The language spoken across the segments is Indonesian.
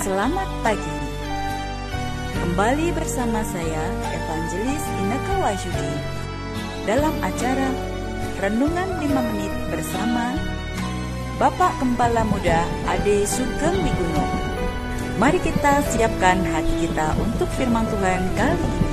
Selamat pagi. Kembali bersama saya Evangelis Inneke Wahyudi dalam acara Renungan 5 Menit bersama Bapak Gembala Muda Ade Sugeng Wiguno. Mari kita siapkan hati kita untuk firman Tuhan kali ini.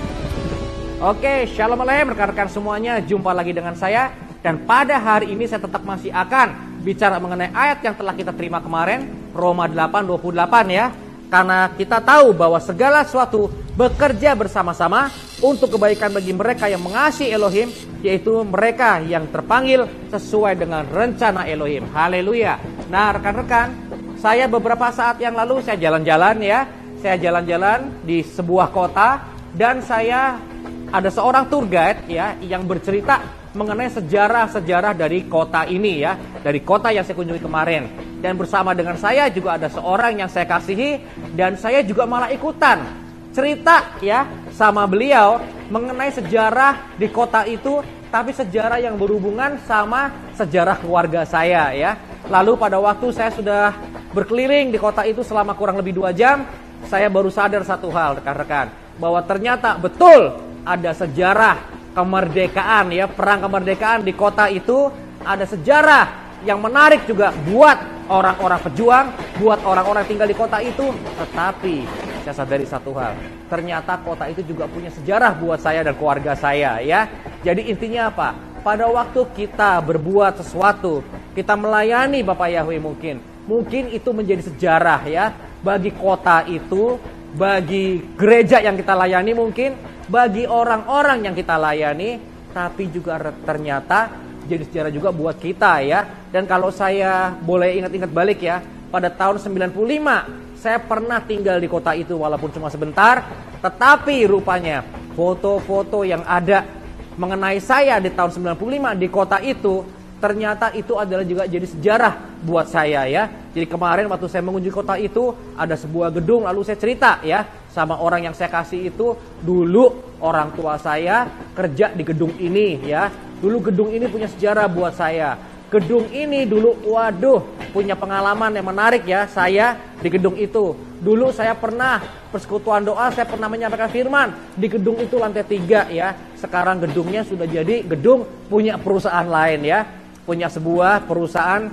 Oke, shalom aleichem rekan-rekan semuanya. Jumpa lagi dengan saya. Dan pada hari ini saya tetap masih akan bicara mengenai ayat yang telah kita terima kemarin, Roma 8:28 ya. Karena kita tahu bahwa segala sesuatu bekerja bersama-sama untuk kebaikan bagi mereka yang mengasihi Elohim, yaitu mereka yang terpanggil sesuai dengan rencana Elohim. Haleluya. Nah rekan-rekan, saya beberapa saat yang lalu saya jalan-jalan ya. Saya jalan-jalan di sebuah kota dan saya ada seorang tour guide ya yang bercerita mengenai sejarah-sejarah dari kota ini ya, dari kota yang saya kunjungi kemarin. Dan bersama dengan saya juga ada seorang yang saya kasihi dan saya juga malah ikutan cerita ya sama beliau mengenai sejarah di kota itu, tapi sejarah yang berhubungan sama sejarah keluarga saya ya. Lalu pada waktu saya sudah berkeliling di kota itu selama kurang lebih 2 jam, saya baru sadar satu hal rekan-rekan, bahwa ternyata betul ada sejarah kemerdekaan ya, perang kemerdekaan di kota itu, ada sejarah yang menarik juga buat orang-orang pejuang, buat orang-orang tinggal di kota itu. Tetapi saya sadari satu hal, ternyata kota itu juga punya sejarah buat saya dan keluarga saya ya. Jadi intinya apa? Pada waktu kita berbuat sesuatu, kita melayani Bapak Yahweh mungkin itu menjadi sejarah ya bagi kota itu, bagi gereja yang kita layani mungkin, bagi orang-orang yang kita layani, tapi juga ternyata jadi sejarah juga buat kita ya. Dan kalau saya boleh ingat-ingat balik ya, pada tahun 95 saya pernah tinggal di kota itu walaupun cuma sebentar, tetapi rupanya foto-foto yang ada mengenai saya di tahun 95 di kota itu, ternyata itu adalah juga jadi sejarah buat saya ya. Jadi kemarin waktu saya mengunjungi kota itu, ada sebuah gedung, lalu saya cerita ya sama orang yang saya kasih itu, dulu orang tua saya kerja di gedung ini ya. Dulu gedung ini punya sejarah buat saya. Gedung ini dulu waduh punya pengalaman yang menarik ya saya di gedung itu. Dulu saya pernah persekutuan doa, saya pernah menyampaikan firman di gedung itu lantai 3 ya. Sekarang gedungnya sudah jadi gedung punya perusahaan lain ya. Punya sebuah perusahaan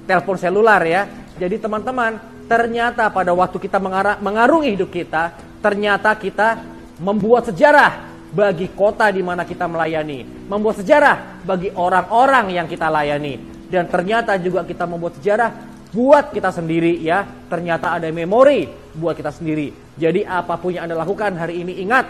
telepon seluler ya. Jadi teman-teman, ternyata pada waktu kita mengarungi hidup kita, ternyata kita membuat sejarah bagi kota di mana kita melayani, membuat sejarah bagi orang-orang yang kita layani, dan ternyata juga kita membuat sejarah buat kita sendiri ya. Ternyata ada memori buat kita sendiri. Jadi apapun yang Anda lakukan hari ini, ingat,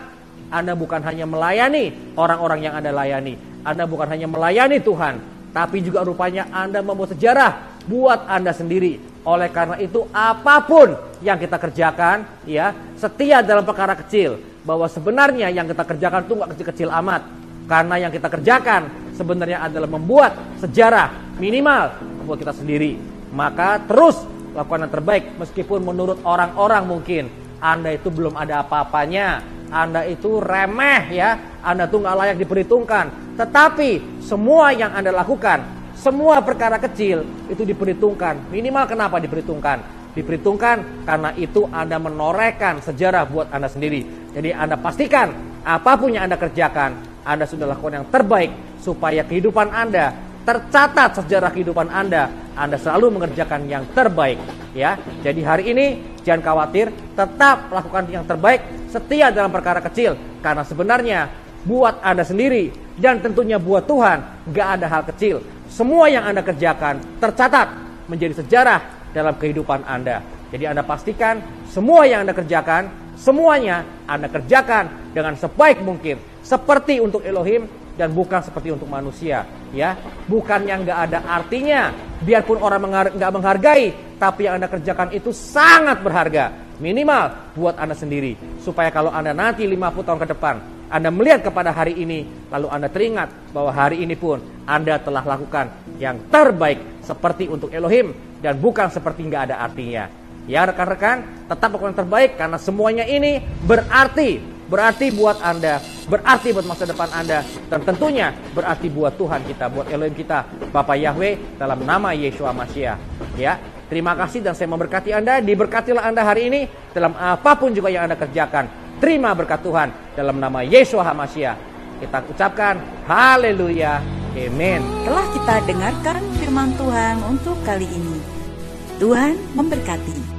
Anda bukan hanya melayani orang-orang yang Anda layani, Anda bukan hanya melayani Tuhan, tapi juga rupanya Anda membuat sejarah buat Anda sendiri. Oleh karena itu apapun yang kita kerjakan ya, setia dalam perkara kecil, bahwa sebenarnya yang kita kerjakan itu gak kecil-kecil amat. Karena yang kita kerjakan sebenarnya adalah membuat sejarah minimal buat kita sendiri. Maka terus lakukan yang terbaik, meskipun menurut orang-orang mungkin Anda itu belum ada apa-apanya, Anda itu remeh ya, Anda tuh gak layak diperhitungkan. Tetapi semua yang Anda lakukan, semua perkara kecil itu diperhitungkan. Minimal kenapa diperhitungkan? Diperhitungkan karena itu Anda menorehkan sejarah buat Anda sendiri. Jadi Anda pastikan apapun yang Anda kerjakan, Anda sudah lakukan yang terbaik supaya kehidupan Anda tercatat, sejarah kehidupan Anda selalu mengerjakan yang terbaik ya. Jadi hari ini jangan khawatir, tetap lakukan yang terbaik, setia dalam perkara kecil, karena sebenarnya buat Anda sendiri dan tentunya buat Tuhan gak ada hal kecil. Semua yang Anda kerjakan tercatat menjadi sejarah dalam kehidupan Anda. Jadi Anda pastikan semua yang Anda kerjakan, semuanya Anda kerjakan dengan sebaik mungkin, seperti untuk Elohim dan bukan seperti untuk manusia ya. Bukan yang gak ada artinya, biarpun orang gak menghargai, tapi yang Anda kerjakan itu sangat berharga. Minimal buat Anda sendiri, supaya kalau Anda nanti 50 tahun ke depan Anda melihat kepada hari ini, lalu Anda teringat bahwa hari ini pun Anda telah lakukan yang terbaik seperti untuk Elohim dan bukan seperti nggak ada artinya. Ya rekan-rekan, tetap lakukan yang terbaik karena semuanya ini berarti buat Anda, berarti buat masa depan Anda, dan tentunya berarti buat Tuhan kita, buat Elohim kita, Bapak Yahweh, dalam nama Yeshua Mashiach. Ya, Terima kasih dan saya memberkati Anda. Diberkatilah Anda hari ini dalam apapun juga yang Anda kerjakan. Terima berkat Tuhan dalam nama Yeshua HaMashiach. Kita ucapkan haleluya, amin. Telah kita dengarkan firman Tuhan untuk kali ini. Tuhan memberkati.